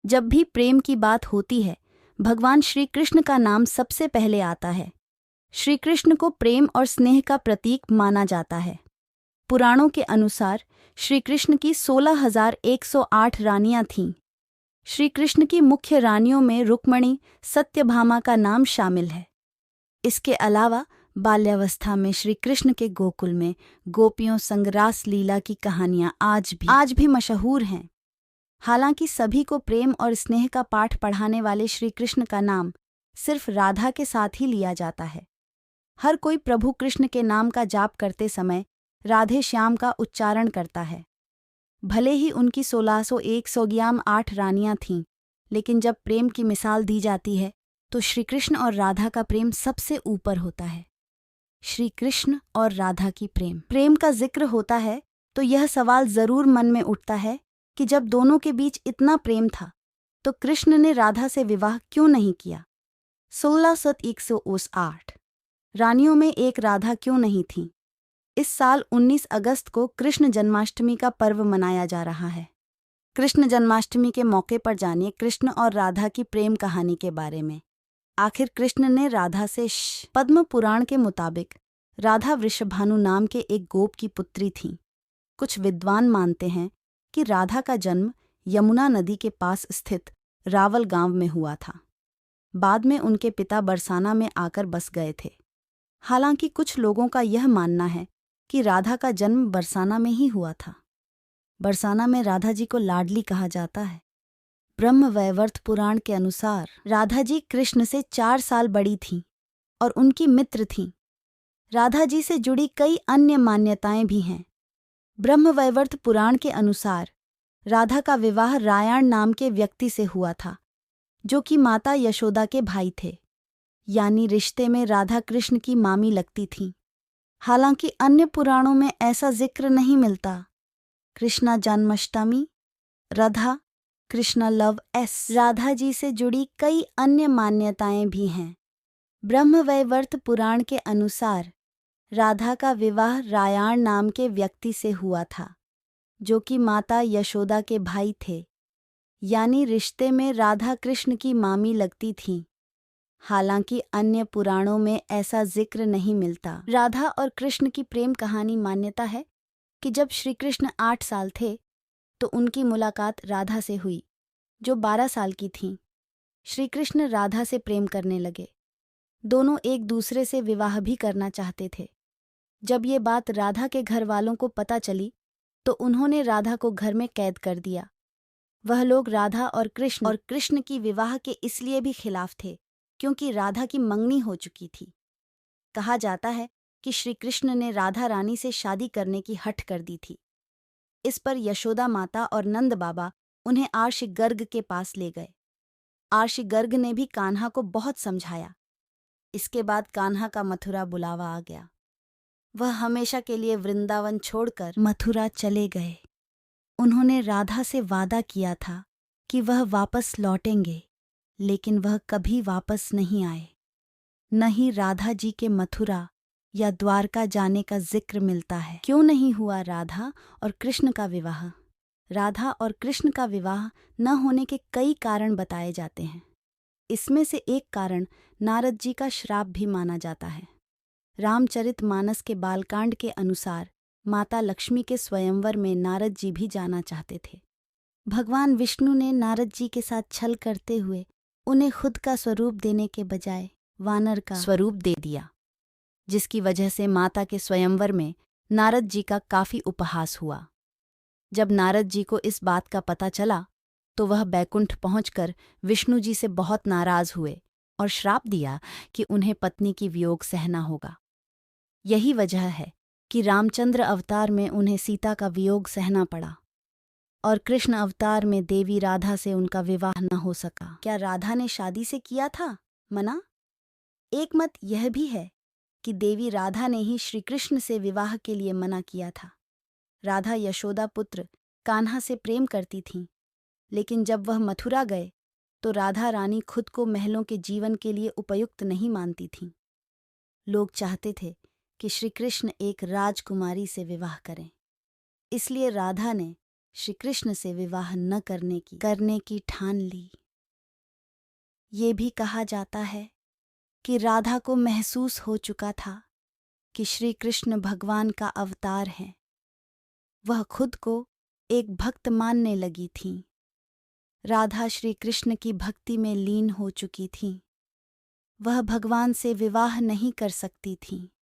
जब भी प्रेम की बात होती है, भगवान श्री कृष्ण का नाम सबसे पहले आता है। श्री कृष्ण को प्रेम और स्नेह का प्रतीक माना जाता है। पुराणों के अनुसार श्री कृष्ण की 16,108 रानियां थीं। श्री कृष्ण की मुख्य रानियों में रुक्मणी, सत्यभामा का नाम शामिल है। इसके अलावा बाल्यावस्था में श्री कृष्ण के गोकुल में गोपियों संग रास लीला की कहानियां आज भी मशहूर हैं। हालांकि सभी को प्रेम और स्नेह का पाठ पढ़ाने वाले श्री कृष्ण का नाम सिर्फ राधा के साथ ही लिया जाता है। हर कोई प्रभु कृष्ण के नाम का जाप करते समय राधे श्याम का उच्चारण करता है। भले ही उनकी 16,108 रानियां थीं, लेकिन जब प्रेम की मिसाल दी जाती है तो श्री कृष्ण और राधा का प्रेम सबसे ऊपर होता है। श्री कृष्ण और राधा की प्रेम का जिक्र होता है तो यह सवाल जरूर मन में उठता है कि जब दोनों के बीच इतना प्रेम था तो कृष्ण ने राधा से विवाह क्यों नहीं किया। 16,108 रानियों में एक राधा क्यों नहीं थी। इस साल 19 अगस्त को कृष्ण जन्माष्टमी का पर्व मनाया जा रहा है। कृष्ण जन्माष्टमी के मौके पर जानिए कृष्ण और राधा की प्रेम कहानी के बारे में। आखिर कृष्ण ने राधा से पद्म पुराण के मुताबिक राधा वृषभानु नाम के एक गोप की पुत्री थी। कुछ विद्वान मानते हैं कि राधा का जन्म यमुना नदी के पास स्थित रावल गांव में हुआ था। बाद में उनके पिता बरसाना में आकर बस गए थे। हालांकि कुछ लोगों का यह मानना है कि राधा का जन्म बरसाना में ही हुआ था। बरसाना में राधा जी को लाडली कहा जाता है। ब्रह्म वैवर्त पुराण के अनुसार राधा जी कृष्ण से 4 साल बड़ी थीं और उनकी मित्र थीं। राधा जी से जुड़ी कई अन्य मान्यताएं भी हैं। ब्रह्म वैवर्त पुराण के अनुसार राधा का विवाह रायण नाम के व्यक्ति से हुआ था, जो कि माता यशोदा के भाई थे, यानी रिश्ते में राधा कृष्ण की मामी लगती थीं। हालांकि अन्य पुराणों में ऐसा जिक्र नहीं मिलता। कृष्णा जन्माष्टमी, राधा कृष्णा लव एस राधा जी से जुड़ी कई अन्य मान्यताएं भी हैं। ब्रह्म वैवर्त पुराण के अनुसार राधा का विवाह रायण नाम के व्यक्ति से हुआ था, जो कि माता यशोदा के भाई थे, यानी रिश्ते में राधा कृष्ण की मामी लगती थीं। हालांकि अन्य पुराणों में ऐसा जिक्र नहीं मिलता। राधा और कृष्ण की प्रेम कहानी मान्यता है कि जब श्री कृष्ण 8 साल थे तो उनकी मुलाकात राधा से हुई, जो 12 साल की थीं। श्री कृष्ण राधा से प्रेम करने लगे। दोनों एक दूसरे से विवाह भी करना चाहते थे। जब ये बात राधा के घर वालों को पता चली तो उन्होंने राधा को घर में कैद कर दिया। वह लोग राधा और कृष्ण की विवाह के इसलिए भी खिलाफ थे क्योंकि राधा की मंगनी हो चुकी थी। कहा जाता है कि श्री कृष्ण ने राधा रानी से शादी करने की हठ कर दी थी। इस पर यशोदा माता और नंद बाबा उन्हें आर्ष गर्ग के पास ले गए। आर्ष गर्ग ने भी कान्हा को बहुत समझाया। इसके बाद कान्हा का मथुरा बुलावा आ गया। वह हमेशा के लिए वृंदावन छोड़कर मथुरा चले गए। उन्होंने राधा से वादा किया था कि वह वापस लौटेंगे, लेकिन वह कभी वापस नहीं आए। न ही राधा जी के मथुरा या द्वारका जाने का जिक्र मिलता है। क्यों नहीं हुआ राधा और कृष्ण का विवाह? राधा और कृष्ण का विवाह न होने के कई कारण बताए जाते हैं। इसमें से एक कारण नारद जी का श्राप भी माना जाता है। रामचरितमानस के बालकांड के अनुसार माता लक्ष्मी के स्वयंवर में नारद जी भी जाना चाहते थे। भगवान विष्णु ने नारद जी के साथ छल करते हुए उन्हें खुद का स्वरूप देने के बजाय वानर का स्वरूप दे दिया, जिसकी वजह से माता के स्वयंवर में नारद जी का काफी उपहास हुआ। जब नारद जी को इस बात का पता चला तो वह बैकुंठ पहुंचकर विष्णु जी से बहुत नाराज हुए और श्राप दिया कि उन्हें पत्नी की वियोग सहना होगा। यही वजह है कि रामचंद्र अवतार में उन्हें सीता का वियोग सहना पड़ा और कृष्ण अवतार में देवी राधा से उनका विवाह न हो सका। क्या राधा ने शादी से किया था मना? एक मत यह भी है कि देवी राधा ने ही श्री कृष्ण से विवाह के लिए मना किया था। राधा यशोदा पुत्र कान्हा से प्रेम करती थीं, लेकिन जब वह मथुरा गए तो राधा रानी खुद को महलों के जीवन के लिए उपयुक्त नहीं मानती थीं। लोग चाहते थे कि श्री कृष्ण एक राजकुमारी से विवाह करें। इसलिए राधा ने श्री कृष्ण से विवाह न करने की ठान ली। ये भी कहा जाता है कि राधा को महसूस हो चुका था कि श्री कृष्ण भगवान का अवतार है। वह खुद को एक भक्त मानने लगी थीं। राधा श्री कृष्ण की भक्ति में लीन हो चुकी थीं। वह भगवान से विवाह नहीं कर सकती थीं।